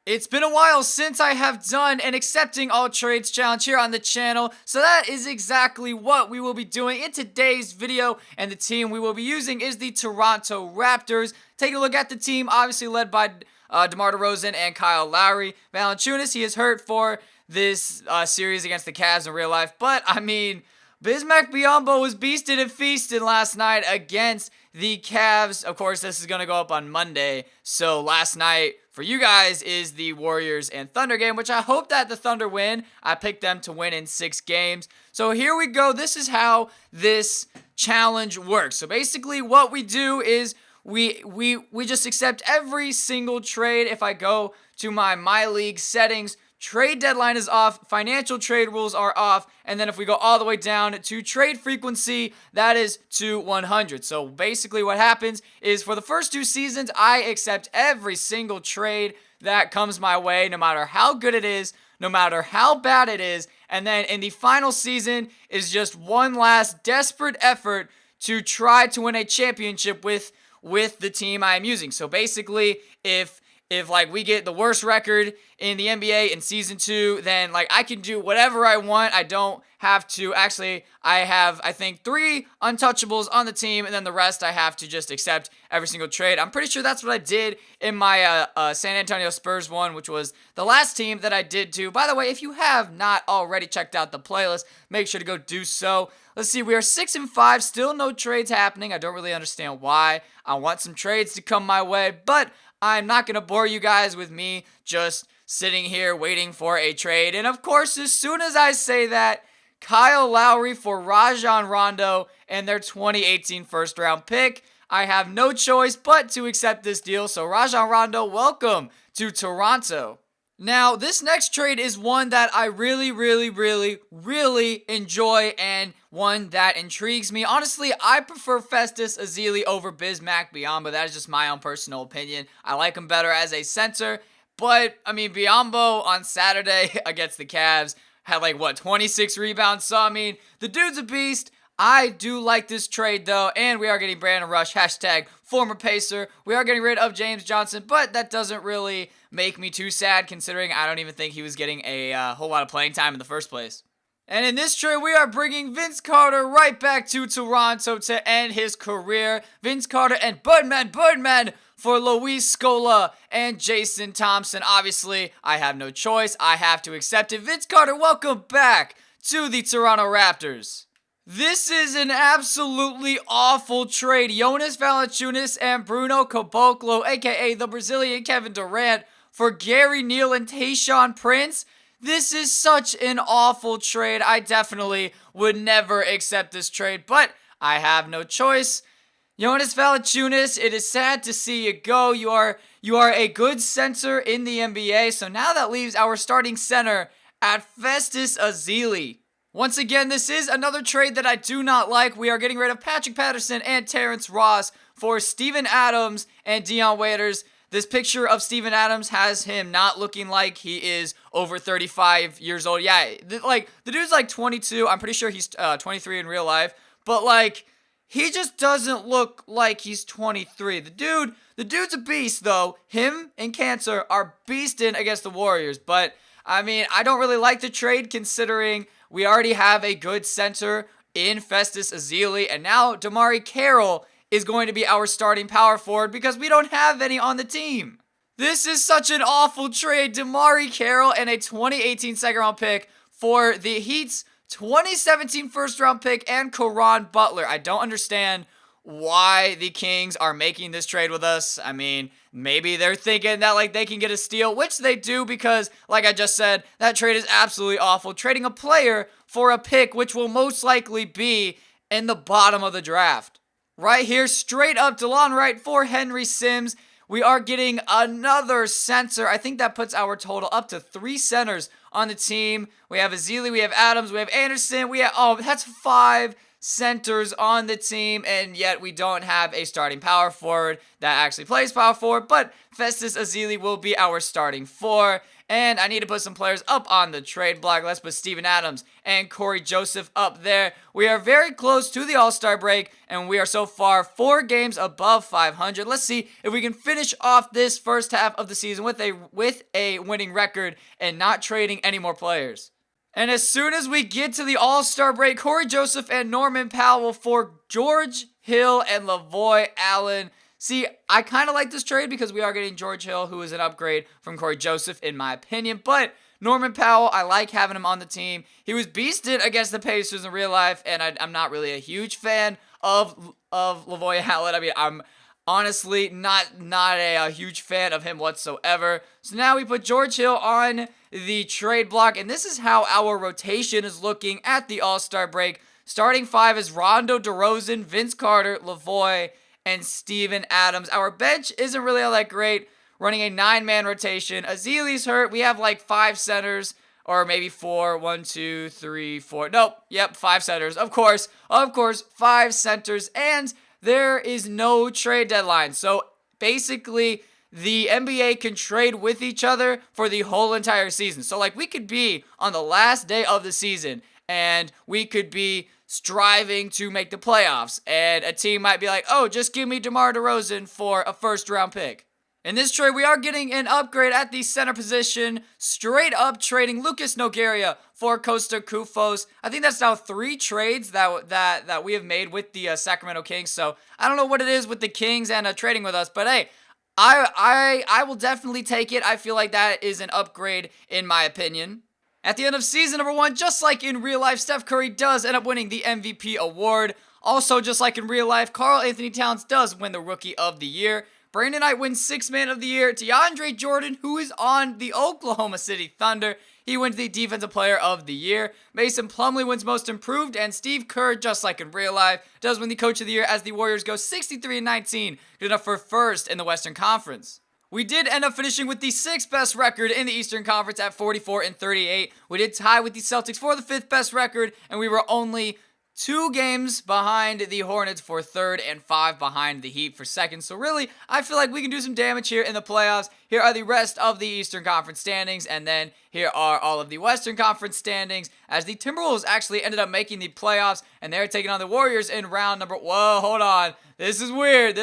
It's been a while since I have done an accepting all trades challenge here on the channel, so that is exactly what we will be doing in today's video, and the team we will be using is the Toronto Raptors. Taking a look at the team, obviously led by DeMar DeRozan and Kyle Lowry. Valanciunas, he is hurt for this series against the Cavs in real life, but I mean, Bismack Biyombo was beasted and feasted last night against the Cavs. Of course, this is going to go up on Monday, so last night for you guys is the Warriors and Thunder game, which I hope that the Thunder win. I picked them to win in 6 games. So here we go. This is how this challenge works. So basically what we do is we just accept every single trade. If I go to my MyLEAGUE settings, trade deadline is off, financial trade rules are off, and then if we go all the way down to trade frequency, that is to 100. So basically what happens is for the first 2 seasons, I accept every single trade that comes my way, no matter how good it is, no matter how bad it is, and then in the final season is just one last desperate effort to try to win a championship with the team I am using. So basically, if like we get the worst record in the NBA in season 2, then like I can do whatever I want. I don't have to, actually I have I think 3 untouchables on the team, and then the rest I have to just accept every single trade. I'm pretty sure that's what I did in my San Antonio Spurs one, which was the last team that I did too. By the way, if you have not already checked out the playlist, make sure to go do so. Let's see, we are 6-5, still no trades happening. I don't really understand why. I want some trades to come my way, but I'm not going to bore you guys with me just sitting here waiting for a trade. And of course, as soon as I say that, Kyle Lowry for Rajon Rondo and their 2018 first round pick, I have no choice but to accept this deal. So Rajon Rondo, welcome to Toronto. Now, this next trade is one that I really enjoy and one that intrigues me. Honestly, I prefer Festus Ezeli over Bismack Biyombo. That is just my own personal opinion. I like him better as a center. But, I mean, Biyombo on Saturday against the Cavs had 26 rebounds. So, I mean, the dude's a beast. I do like this trade, though, and we are getting Brandon Rush, hashtag former Pacer. We are getting rid of James Johnson, but that doesn't really make me too sad, considering I don't even think he was getting a whole lot of playing time in the first place. And in this trade, we are bringing Vince Carter right back to Toronto to end his career. Vince Carter and Birdman for Luis Scola and Jason Thompson. Obviously, I have no choice. I have to accept it. Vince Carter, welcome back to the Toronto Raptors. This is an absolutely awful trade. Jonas Valanciunas and Bruno Caboclo, aka the Brazilian Kevin Durant, for Gary Neal and Tayshaun Prince. This is such an awful trade. I definitely would never accept this trade, but I have no choice. Jonas Valanciunas, it is sad to see you go. You are a good center in the NBA, so now that leaves our starting center at Festus Ezeli. Once again, this is another trade that I do not like. We are getting rid of Patrick Patterson and Terrence Ross for Steven Adams and Dion Waiters. This picture of Steven Adams has him not looking like he is over 35 years old. Yeah, the dude's 22. I'm pretty sure he's 23 in real life. But he just doesn't look like he's 23. The dude's a beast, though. Him and Cancer are beasting against the Warriors. But, I mean, I don't really like the trade considering we already have a good center in Festus Ezeli, and now DeMar Carroll is going to be our starting power forward because we don't have any on the team. This is such an awful trade. DeMar Carroll and a 2018 second round pick for the Heat's 2017 first round pick and Caron Butler. I don't understand why the Kings are making this trade with us. I mean, maybe they're thinking that they can get a steal, which they do because, like I just said, that trade is absolutely awful. Trading a player for a pick, which will most likely be in the bottom of the draft. Right here, straight up DeLon Wright for Henry Sims. We are getting another center. I think that puts our total up to 3 centers on the team. We have Ezeli, we have Adams, we have Anderson, that's 5, centers on the team, and yet we don't have a starting power forward that actually plays power forward, but Festus Ezeli will be our starting 4. And I need to put some players up on the trade block. Let's put Steven Adams and Corey Joseph up there. We are very close to the All-Star break, and we are so far 4 games above 500. Let's see if we can finish off this first half of the season with a winning record and not trading any more players. And as soon as we get to the All-Star break, Corey Joseph and Norman Powell for George Hill and Lavoy Allen. See, I kind of like this trade because we are getting George Hill, who is an upgrade from Corey Joseph, in my opinion. But Norman Powell, I like having him on the team. He was beasted against the Pacers in real life, and I'm not really a huge fan of Lavoy Allen. I mean, I'm honestly not a huge fan of him whatsoever. So now we put George Hill on the trade block, and this is how our rotation is looking at the All-Star break. Starting 5 is Rondo, DeRozan, Vince Carter, Lavoy, and Steven Adams. Our bench isn't really all that great, running a 9-man rotation. Ezeli's hurt. We have like 5 centers, or maybe 4. 1, 2, 3, 4. Nope. Yep, 5 centers. Of course, 5 centers, and there is no trade deadline. So basically, the NBA can trade with each other for the whole entire season. So like we could be on the last day of the season, and we could be striving to make the playoffs, and a team might be like, oh, just give me DeMar DeRozan for a first-round pick. In this trade, we are getting an upgrade at the center position, straight up trading Lucas Nogueira for Costa Koufos. I think that's now 3 trades that we have made with the Sacramento Kings, so I don't know what it is with the Kings and trading with us, but hey, I will definitely take it. I feel like that is an upgrade in my opinion. At the end of season number 1, just like in real life, Steph Curry does end up winning the MVP award. Also, just like in real life, Karl Anthony Towns does win the Rookie of the Year. Brandon Knight wins 6th Man of the Year. DeAndre Jordan, who is on the Oklahoma City Thunder, he wins the Defensive Player of the Year. Mason Plumlee wins Most Improved, and Steve Kerr, just like in real life, does win the Coach of the Year as the Warriors go 63-19, good enough for first in the Western Conference. We did end up finishing with the 6th best record in the Eastern Conference at 44-38. We did tie with the Celtics for the 5th best record, and we were only 2 games behind the Hornets for 3rd and 5 behind the Heat for 2nd. So really, I feel like we can do some damage here in the playoffs. Here are the rest of the Eastern Conference standings, and then here are all of the Western Conference standings, as the Timberwolves actually ended up making the playoffs, and they're taking on the Warriors in round number... Whoa, hold on. This is weird.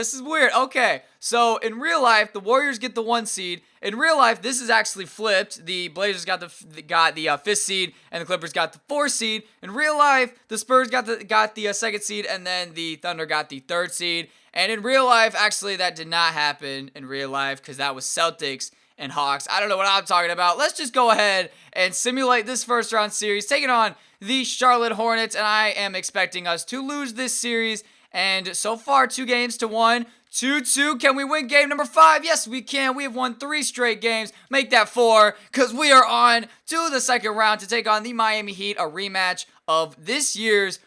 Okay, so in real life, the Warriors get the 1 seed. In real life, this is actually flipped. The Blazers got the 5th seed, and the Clippers got the 4th seed. In real life, the Spurs got the 2nd seed, and then the Thunder got the 3rd seed. And in real life, actually, that did not happen in real life because that was Celtics and Hawks. I don't know what I'm talking about. Let's just go ahead and simulate this first round series, taking on the Charlotte Hornets, and I am expecting us to lose this series. And so far, 2-1, 2-2. Can we win game number 5? Yes, we can. We have won 3 straight games. Make that 4, because we are on to the 2nd round to take on the Miami Heat, a rematch of this year's...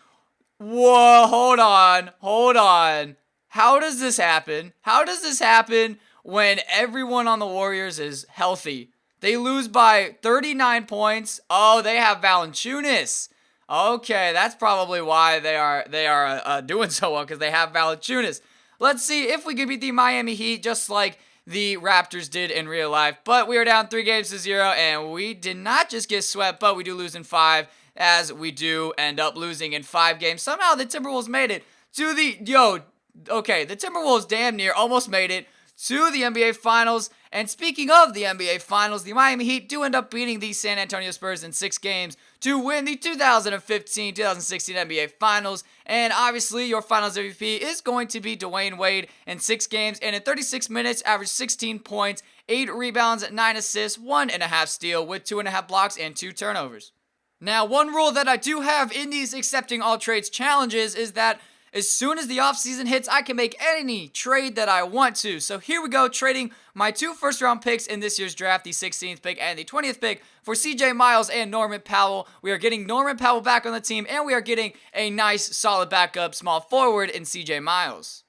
Whoa, hold on. How does this happen? How does this happen when everyone on the Warriors is healthy? They lose by 39 points. Oh, they have Valanciunas. Okay, that's probably why they are doing so well, because they have Valanciunas. Let's see if we can beat the Miami Heat just like the Raptors did in real life. But we are down 3-0, and we did not just get swept, but we do lose in 5, as we do end up losing in 5 games. Somehow the Timberwolves made it to the... the Timberwolves damn near almost made it to the NBA Finals. And speaking of the NBA Finals, the Miami Heat do end up beating the San Antonio Spurs in 6 games to win the 2015-2016 NBA Finals. And obviously, your Finals MVP is going to be Dwayne Wade in 6 games. And in 36 minutes, averaged 16 points, 8 rebounds, 9 assists, 1.5 steal with 2.5 blocks and 2 turnovers. Now, one rule that I do have in these accepting all trades challenges is that as soon as the offseason hits, I can make any trade that I want to. So here we go, trading my 2 first-round picks in this year's draft, the 16th pick and the 20th pick, for CJ Miles and Norman Powell. We are getting Norman Powell back on the team, and we are getting a nice, solid backup small forward in CJ Miles.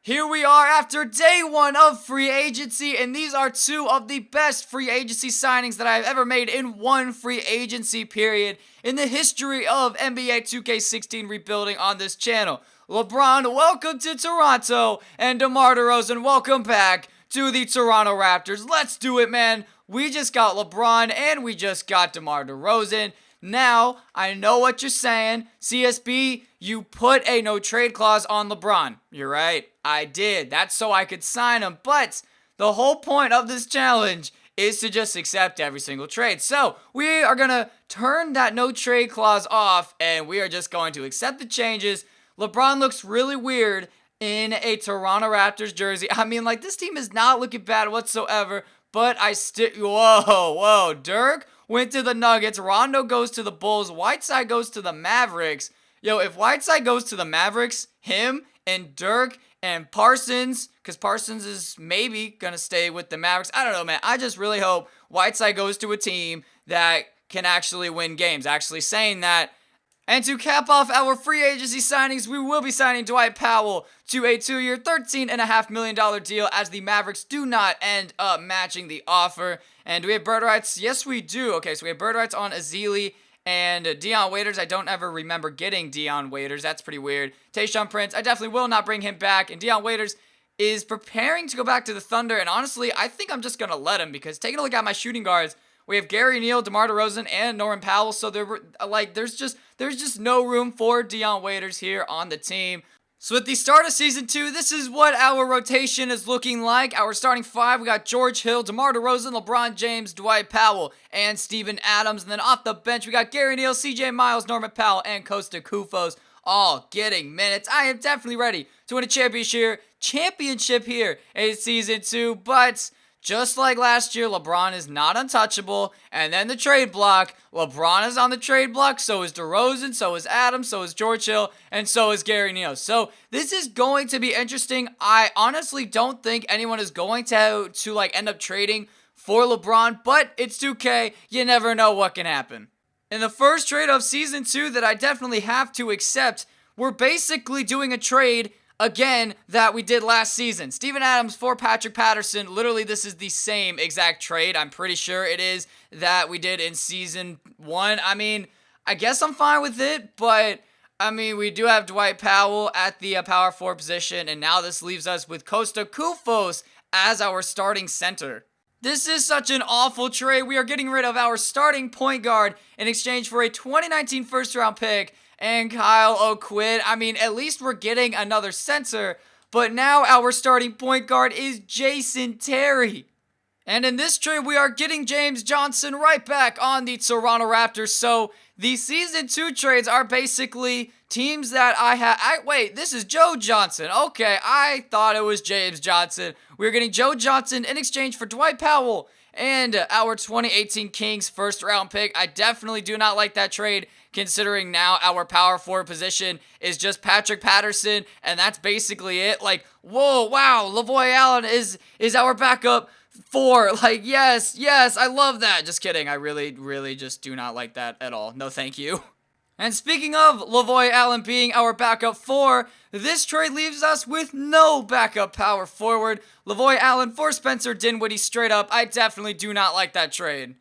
Here we are after day one of free agency, and these are two of the best free agency signings that I've ever made in one free agency period in the history of NBA 2K16 rebuilding on this channel. LeBron, welcome to Toronto, and DeMar DeRozan, welcome back to the Toronto Raptors. Let's do it, man. We just got LeBron, and we just got DeMar DeRozan. Now, I know what you're saying. CSB, you put a no-trade clause on LeBron. You're right. I did. That's so I could sign him. But the whole point of this challenge is to just accept every single trade. So, we are going to turn that no-trade clause off, and we are just going to accept the changes. LeBron looks really weird in a Toronto Raptors jersey. I mean, like, this team is not looking bad whatsoever, but I still... Whoa, Dirk went to the Nuggets. Rondo goes to the Bulls. Whiteside goes to the Mavericks. Yo, if Whiteside goes to the Mavericks, him and Dirk and Parsons, because Parsons is maybe going to stay with the Mavericks. I don't know, man. I just really hope Whiteside goes to a team that can actually win games. Actually saying that. And to cap off our free agency signings, we will be signing Dwight Powell to a 2-year, $13.5 million deal as the Mavericks do not end up matching the offer. And do we have bird rights? Yes, we do. Okay, so we have bird rights on Ezeli and Dion Waiters. I don't ever remember getting Dion Waiters. That's pretty weird. Tayshaun Prince, I definitely will not bring him back. And Dion Waiters is preparing to go back to the Thunder. And honestly, I think I'm just going to let him because taking a look at my shooting guards, we have Gary Neal, DeMar DeRozan, and Norman Powell. So there's just no room for Dion Waiters here on the team. So at the start of Season 2, this is what our rotation is looking like. Our starting five, we got George Hill, DeMar DeRozan, LeBron James, Dwight Powell, and Steven Adams. And then off the bench, we got Gary Neal, CJ Miles, Norman Powell, and Costa Koufos all getting minutes. I am definitely ready to win a championship here in Season 2, but just like last year, LeBron is not untouchable. And then the trade block, LeBron is on the trade block. So is DeRozan, so is Adams, so is George Hill, and so is Gary Neal. So this is going to be interesting. I honestly don't think anyone is going to end up trading for LeBron, but it's 2K. You never know what can happen. In the first trade of Season 2 that I definitely have to accept, we're basically doing a trade again that we did last season. Steven Adams for Patrick Patterson. Literally, this is the same exact trade. I'm pretty sure it is that we did in Season 1. I mean, I guess I'm fine with it, but I mean, we do have Dwight Powell at the power forward position, and now this leaves us with Costa Koufos as our starting center. This is such an awful trade. We are getting rid of our starting point guard in exchange for a 2019 first-round pick and Kyle O'Quinn. I mean, at least we're getting another center, but now our starting point guard is Jason Terry. And in this trade, we are getting James Johnson right back on the Toronto Raptors. So the Season 2 trades are basically teams that I have. Wait, this is Joe Johnson. Okay, I thought it was James Johnson. We're getting Joe Johnson in exchange for Dwight Powell and our 2018 Kings first round pick. I definitely do not like that trade, considering now our power forward position is just Patrick Patterson, and that's basically it. Like, whoa, wow, Lavoy Allen is our backup 4. Like, yes, I love that. Just kidding. I really just do not like that at all. No, thank you. And speaking of Lavoy Allen being our backup 4, this trade leaves us with no backup power forward. Lavoy Allen for Spencer Dinwiddie straight up. I definitely do not like that trade.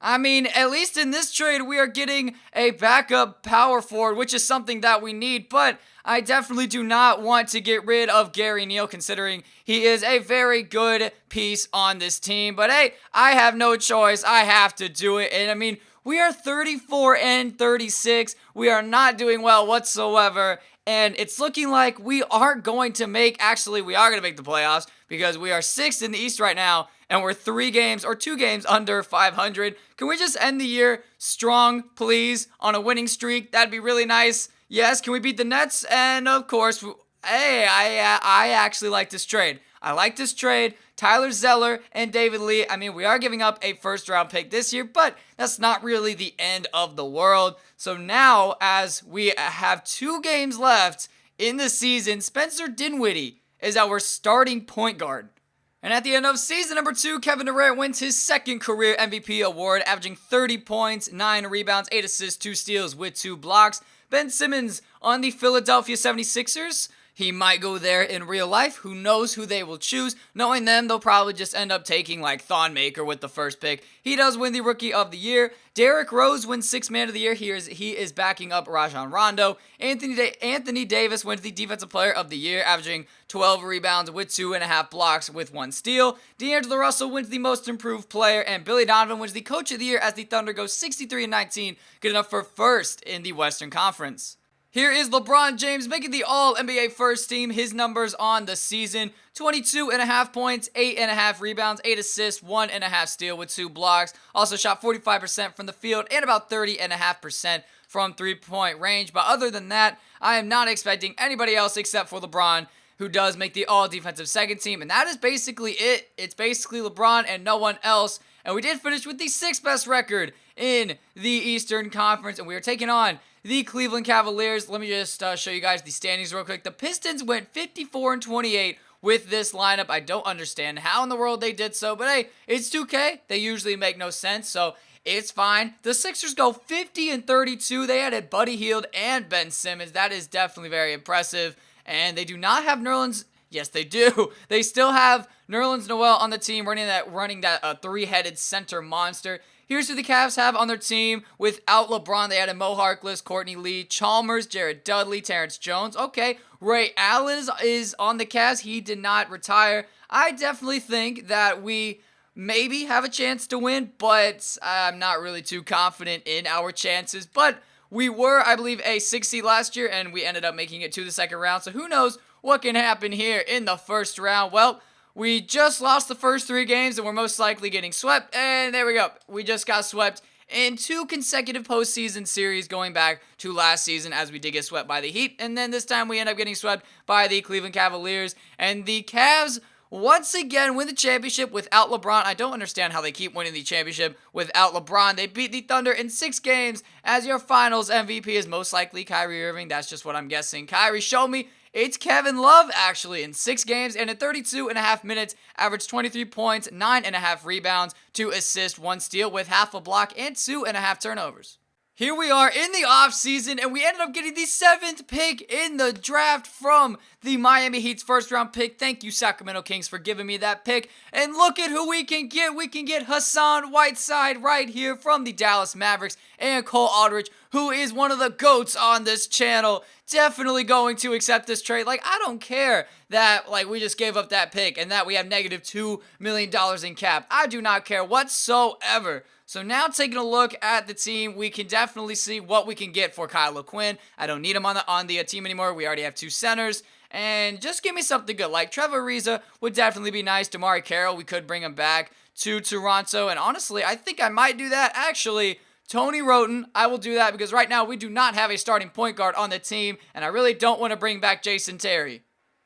I mean, at least in this trade, we are getting a backup power forward, which is something that we need, but I definitely do not want to get rid of Gary Neal, considering he is a very good piece on this team. But hey, I have no choice. I have to do it. And I mean, we are 34-36. We are not doing well whatsoever. And it's looking like we aren't going to make, actually, we are going to make the playoffs because we are 6th in the East right now, and we're 2 games under 500. Can we just end the year strong, please, on a winning streak? That'd be really nice. Yes, can we beat the Nets? And of course, hey, I actually like this trade. I like this trade. Tyler Zeller and David Lee. I mean, we are giving up a first-round pick this year, but that's not really the end of the world. So now, as we have 2 games left in the season, Spencer Dinwiddie is our starting point guard. And at the end of season number 2, Kevin Durant wins his second career MVP award, averaging 30 points, 9 rebounds, 8 assists, 2 steals with 2 blocks. Ben Simmons on the Philadelphia 76ers. He might go there in real life. Who knows who they will choose? Knowing them, they'll probably just end up taking like Thon Maker with the first pick. He does win the Rookie of the Year. Derrick Rose wins Sixth Man of the Year. He is backing up Rajon Rondo. Anthony Davis wins the Defensive Player of the Year, averaging 12 rebounds with 2.5 blocks with 1 steal. D'Angelo Russell wins the Most Improved Player, and Billy Donovan wins the Coach of the Year as the Thunder go 63-19, good enough for first in the Western Conference. Here is LeBron James making the All-NBA First Team. His numbers on the season: 22.5 points, 8.5 rebounds, 8 assists, 1.5 steal with 2 blocks. Also shot 45% from the field and about 30.5% from three-point range. But other than that, I am not expecting anybody else except for LeBron, who does make the All-Defensive Second Team. And that is basically it. It's basically LeBron and no one else. And we did finish with the 6th best record in the Eastern Conference. And we are taking on the Cleveland Cavaliers. Let me just show you guys the standings real quick. The Pistons went 54-28 with this lineup. I don't understand how in the world they did so, but hey, it's 2K. They usually make no sense, so it's fine. The Sixers go 50-32. They added Buddy Hield and Ben Simmons. That is definitely very impressive. And they do not have Nerlens. Yes, they do. They still have Nerlens Noel on the team running that three-headed center monster. Here's who the Cavs have on their team. Without LeBron, they added Mo Harkless, Courtney Lee, Chalmers, Jared Dudley, Terrence Jones. Okay, Ray Allen is on the Cavs. He did not retire. I definitely think that we maybe have a chance to win, but I'm not really too confident in our chances. But we were, I believe, a 6 seed last year, and we ended up making it to the second round. So who knows what can happen here in the first round. Well, we just lost the first 3 games, and we're most likely getting swept. And there we go. We just got swept in 2 consecutive postseason series going back to last season, as we did get swept by the Heat. And then this time we end up getting swept by the Cleveland Cavaliers. And the Cavs once again win the championship without LeBron. I don't understand how they keep winning the championship without LeBron. They beat the Thunder in 6 games, as your finals MVP is most likely Kyrie Irving. That's just what I'm guessing. Kyrie, show me. It's Kevin Love, actually, in 6 games and in 32.5 minutes, averaged 23 points, 9.5 rebounds, 2 assists, 1 steal with half a block and 2.5 turnovers. Here we are in the offseason, and we ended up getting the 7th pick in the draft from the Miami Heat's first-round pick. Thank you, Sacramento Kings, for giving me that pick. And look at who we can get. We can get Hassan Whiteside right here from the Dallas Mavericks, and Cole Aldrich, who is one of the GOATs on this channel. Definitely going to accept this trade. Like, I don't care that, like, we just gave up that pick and that we have negative $2 million in cap. I do not care whatsoever. So now taking a look at the team, we can definitely see what we can get for Kyle O'Quinn. I don't need him on the team anymore. We already have 2 centers. And just give me something good. Like Trevor Ariza would definitely be nice. Damari Carroll, we could bring him back to Toronto. And honestly, I think I might do that. Actually, Tony Roten, I will do that because right now we do not have a starting point guard on the team. And I really don't want to bring back Jason Terry.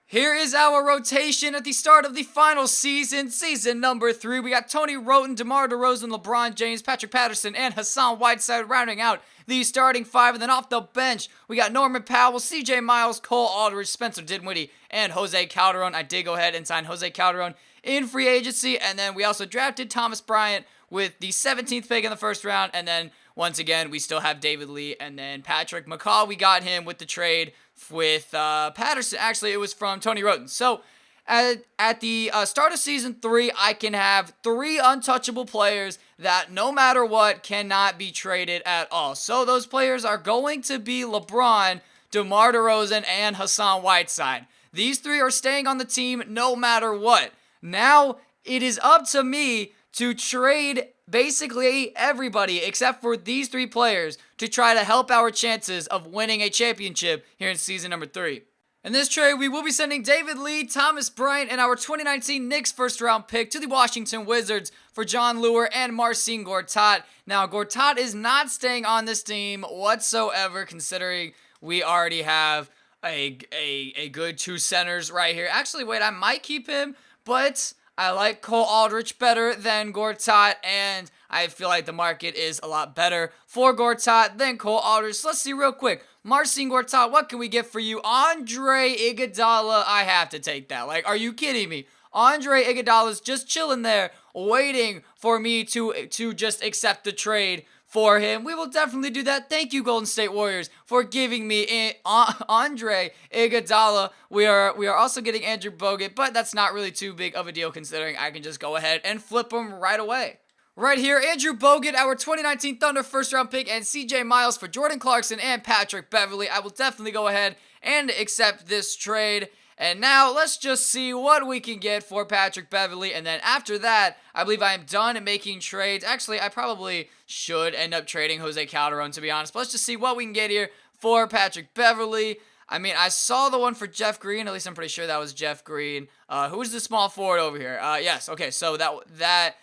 Here is our rotation at the start of the final season, season number 3. We got Tony Roten, DeMar DeRozan, LeBron James, Patrick Patterson, and Hassan Whiteside rounding out the starting 5. And then off the bench, we got Norman Powell, CJ Miles, Cole Aldridge, Spencer Dinwiddie, and Jose Calderon. I did go ahead and sign Jose Calderon in free agency. And then we also drafted Thomas Bryant with the 17th pick in the first round. And then once again, we still have David Lee and then Patrick McCaw. We got him with the trade with Patterson. Actually, it was from Tony Roten. So at the start of season 3, I can have 3 untouchable players that no matter what cannot be traded at all. So those players are going to be LeBron, DeMar DeRozan, and Hassan Whiteside. These 3 are staying on the team no matter what. Now it is up to me to trade basically everybody except for these 3 players to try to help our chances of winning a championship here in season number 3. In this trade, we will be sending David Lee, Thomas Bryant, and our 2019 Knicks first-round pick to the Washington Wizards for John Lure and Marcin Gortat. Now, Gortat is not staying on this team whatsoever, considering we already have a good 2 centers right here. Actually, wait, I might keep him, but I like Cole Aldrich better than Gortat, and I feel like the market is a lot better for Gortat than Cole Aldrich. So let's see real quick. Marcin Gortat, what can we get for you? Andre Iguodala, I have to take that. Like, are you kidding me? Andre Iguodala's just chilling there waiting for me to just accept the trade for him. We will definitely do that. Thank you, Golden State Warriors, for giving me Andre Iguodala. We are also getting Andrew Bogut, but that's not really too big of a deal considering I can just go ahead and flip him right away. Right here, Andrew Bogut, our 2019 Thunder first-round pick, and CJ Miles for Jordan Clarkson and Patrick Beverley. I will definitely go ahead and accept this trade. And now, let's just see what we can get for Patrick Beverley. And then after that, I believe I am done making trades. Actually, I probably should end up trading Jose Calderon, to be honest. But let's just see what we can get here for Patrick Beverley. I mean, I saw the one for Jeff Green. At least I'm pretty sure that was Jeff Green. Who's the small forward over here? Yes, okay, so that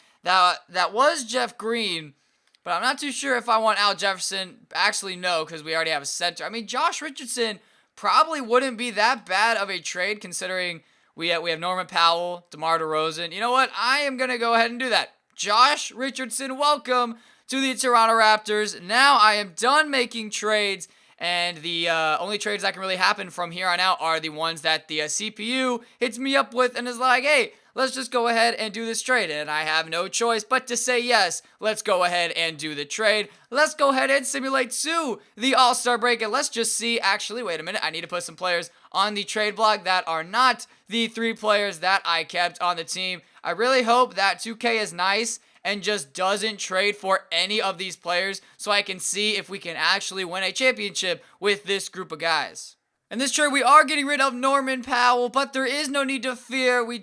was Jeff Green. But I'm not too sure if I want Al Jefferson. Actually, no, because we already have a center. I mean, Josh Richardson probably wouldn't be that bad of a trade considering we have Norman Powell, DeMar DeRozan. You know what? I am going to go ahead and do that. Josh Richardson, welcome to the Toronto Raptors. Now I am done making trades, and the only trades that can really happen from here on out are the ones that the CPU hits me up with and is like, hey, let's just go ahead and do this trade. And I have no choice but to say yes. Let's go ahead and do the trade. Let's go ahead and simulate to the All-Star break. And let's just see. Actually, wait a minute. I need to put some players on the trade block that are not the 3 players that I kept on the team. I really hope that 2K is nice and just doesn't trade for any of these players so I can see if we can actually win a championship with this group of guys. In this trade, we are getting rid of Norman Powell, but there is no need to fear. We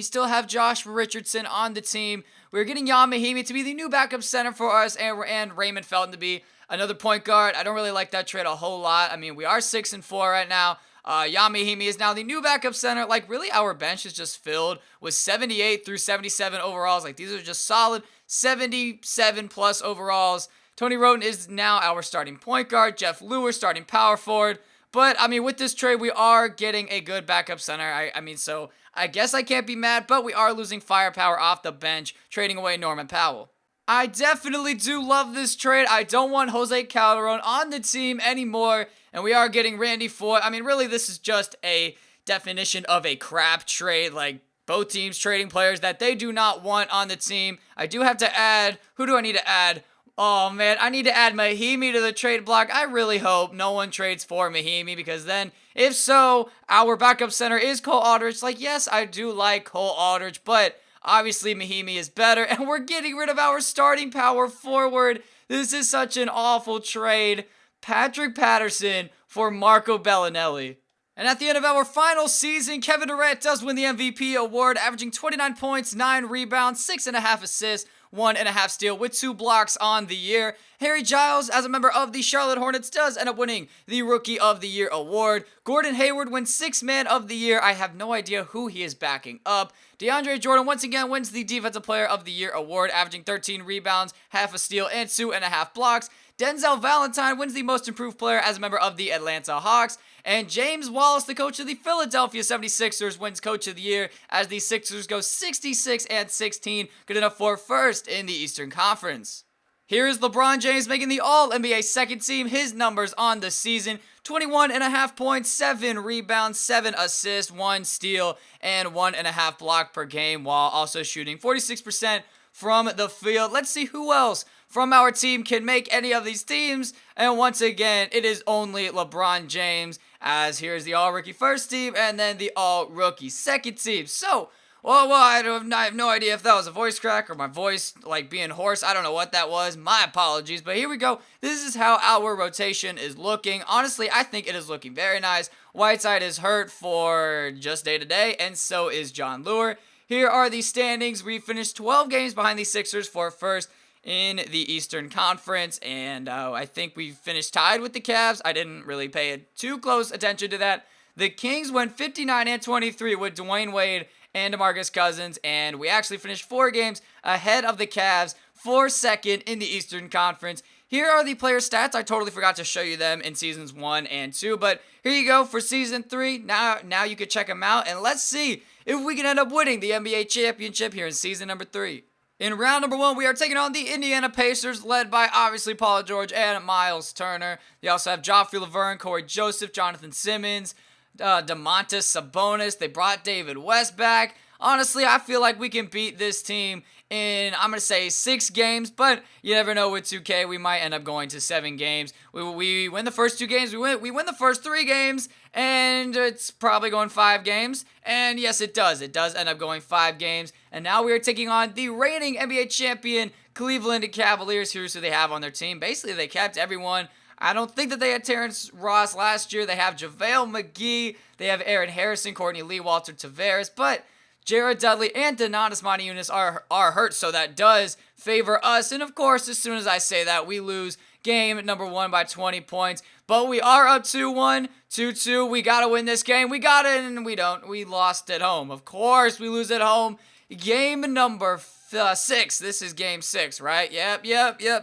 still have Josh Richardson on the team. We're getting Jan Mahimi to be the new backup center for us, and Raymond Felton to be another point guard. I don't really like that trade a whole lot. I mean, we are 6-4 right now. Jan Mahimi is now the new backup center. Like, really, our bench is just filled with 78 through 77 overalls. Like, these are just solid 77-plus overalls. Tony Wroten is now our starting point guard. Jeff Lewis starting power forward. But, I mean, with this trade, we are getting a good backup center. I mean, so I guess I can't be mad, but we are losing firepower off the bench, trading away Norman Powell. I definitely do love this trade. I don't want Jose Calderon on the team anymore, and we are getting Randy Foye. I mean, really, this is just a definition of a crap trade. Like, both teams trading players that they do not want on the team. I do have to add, who do I need to add? Oh, man, I need to add Mahimi to the trade block. I really hope no one trades for Mahimi because then, if so, our backup center is Cole Aldridge. Like, yes, I do like Cole Aldridge, but obviously Mahimi is better, and we're getting rid of our starting power forward. This is such an awful trade. Patrick Patterson for Marco Bellinelli. And at the end of our final season, Kevin Durant does win the MVP award, averaging 29 points, 9 rebounds, 6.5 assists, 1.5 steal with 2 blocks on the year. Harry Giles, as a member of the Charlotte Hornets, does end up winning the Rookie of the Year award. Gordon Hayward wins 6th Man of the Year. I have no idea who he is backing up. DeAndre Jordan once again wins the Defensive Player of the Year award, averaging 13 rebounds, half a steal, and 2.5 blocks. Denzel Valentine wins the Most Improved Player as a member of the Atlanta Hawks. And James Wallace, the coach of the Philadelphia 76ers, wins Coach of the Year as the Sixers go 66-16, good enough for first in the Eastern Conference. Here is LeBron James making the All-NBA second team. His numbers on the season: 21.5 points, 7 rebounds, 7 assists, 1 steal, and 1.5 block per game, while also shooting 46% from the field. Let's see who else from our team can make any of these teams. And once again, it is only LeBron James, as here's the All-Rookie first team and then the All-Rookie second team. So, well, I have no idea if that was a voice crack or my voice, like, being hoarse. I don't know what that was. My apologies. But here we go. This is how our rotation is looking. Honestly, I think it is looking very nice. Whiteside is hurt for just day-to-day, and so is John Lure. Here are the standings. We finished 12 games behind the Sixers for first in the Eastern Conference, and I think we finished tied with the Cavs. I didn't really pay too close attention to that. The Kings went 59-23 with Dwayne Wade and DeMarcus Cousins, and we actually finished 4 games ahead of the Cavs for second in the Eastern Conference. Here are the player stats. I totally forgot to show you them in seasons 1 and 2, but here you go for season 3. Now you can check them out, and let's see if we can end up winning the NBA championship here in season number 3. In round number 1, we are taking on the Indiana Pacers, led by, obviously, Paul George and Miles Turner. They also have Joffrey Laverne, Corey Joseph, Jonathan Simmons, Domantas Sabonis. They brought David West back. Honestly, I feel like we can beat this team in, I'm going to say 6 games, but you never know with 2K. We might end up going to 7 games. We win the first 2 games. We win the first 3 games, and it's probably going 5 games. And yes, it does. It does end up going 5 games. And now we are taking on the reigning NBA champion Cleveland Cavaliers. Here's who they have on their team. Basically, they kept everyone. I don't think that they had Terrence Ross last year. They have JaVale McGee. They have Aaron Harrison, Courtney Lee, Walter Tavares. But Jared Dudley and Donatas Motiejunas are hurt, so that does favor us. And of course, as soon as I say that, we lose game number 1 by 20 points. But we are up 2-1, 2-2. We got to win this game. We got it, and we don't. We lost at home. Of course, we lose at home. Game number 6. This is game 6, right? Yep.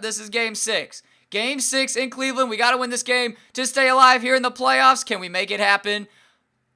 This is game 6. Game 6 in Cleveland. We got to win this game to stay alive here in the playoffs. Can we make it happen?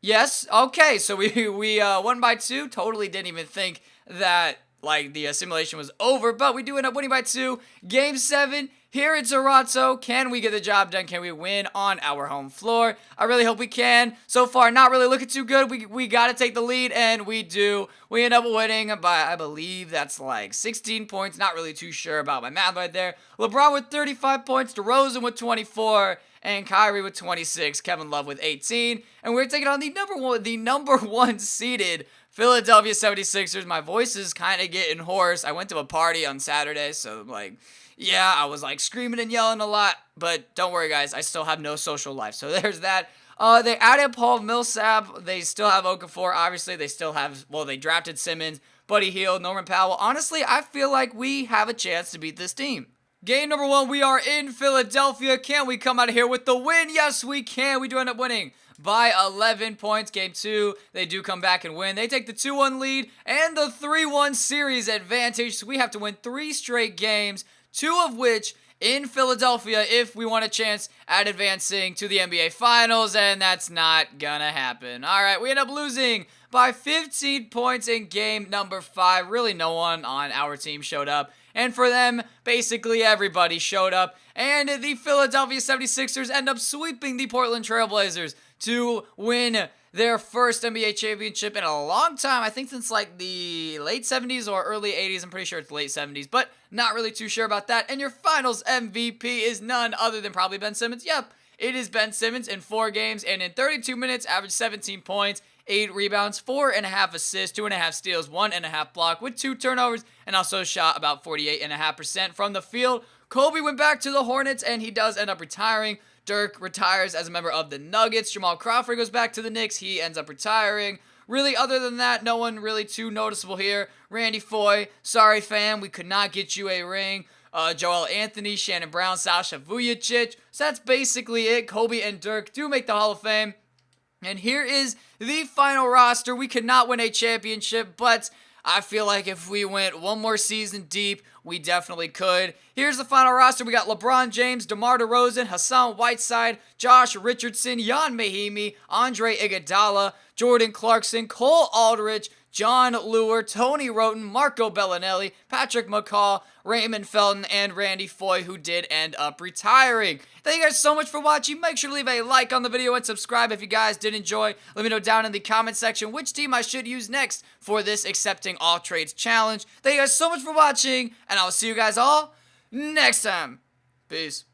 Yes. Okay. So we won by 2. Totally didn't even think that the simulation was over, but we do end up winning by 2. Game 7 here in Toronto. Can we get the job done? Can we win on our home floor? I really hope we can. So far, not really looking too good. We got to take the lead, and we do. We end up winning by, I believe that's 16 points. Not really too sure about my math right there. LeBron with 35 points, DeRozan with 24, and Kyrie with 26, Kevin Love with 18. And we're taking on the number one seeded Philadelphia 76ers. My voice is kind of getting hoarse. I went to a party on Saturday, so yeah, I was screaming and yelling a lot. But don't worry, guys, I still have no social life. So there's that. They added Paul Millsap. They still have Okafor. Obviously, they still have, they drafted Simmons, Buddy Hield, Norman Powell. Honestly, I feel like we have a chance to beat this team. Game number 1, we are in Philadelphia. Can we come out of here with the win? Yes, we can. We do end up winning by 11 points. Game 2, they do come back and win. They take the 2-1 lead and the 3-1 series advantage. So we have to win 3 straight games, 2 of which in Philadelphia if we want a chance at advancing to the NBA Finals, and that's not gonna happen. All right, we end up losing by 15 points in game number 5. Really, no one on our team showed up. And for them, basically everybody showed up. And the Philadelphia 76ers end up sweeping the Portland Trailblazers to win their first NBA championship in a long time. I think since the late 70s or early 80s. I'm pretty sure it's late 70s, but not really too sure about that. And your finals MVP is none other than probably Ben Simmons. Yep, it is Ben Simmons in 4 games and in 32 minutes, averaged 17 points. 8 rebounds, 4.5 assists, 2.5 steals, 1.5 block with 2 turnovers, and also shot about 48.5% from the field. Kobe went back to the Hornets, and he does end up retiring. Dirk retires as a member of the Nuggets. Jamal Crawford goes back to the Knicks. He ends up retiring. Really, other than that, no one really too noticeable here. Randy Foye, sorry fam, we could not get you a ring. Joel Anthony, Shannon Brown, Sasha Vujacic. So that's basically it. Kobe and Dirk do make the Hall of Fame. And here is the final roster. We could not win a championship, but I feel like if we went one more season deep, we definitely could. Here's the final roster. We got LeBron James, DeMar DeRozan, Hassan Whiteside, Josh Richardson, Jan Mahimi, Andre Iguodala, Jordan Clarkson, Cole Aldrich, John Lure, Tony Roten, Marco Bellinelli, Patrick McCaw, Raymond Felton, and Randy Foye, who did end up retiring. Thank you guys so much for watching. Make sure to leave a like on the video and subscribe if you guys did enjoy. Let me know down in the comment section which team I should use next for this accepting all trades challenge. Thank you guys so much for watching, and I'll see you guys all next time. Peace.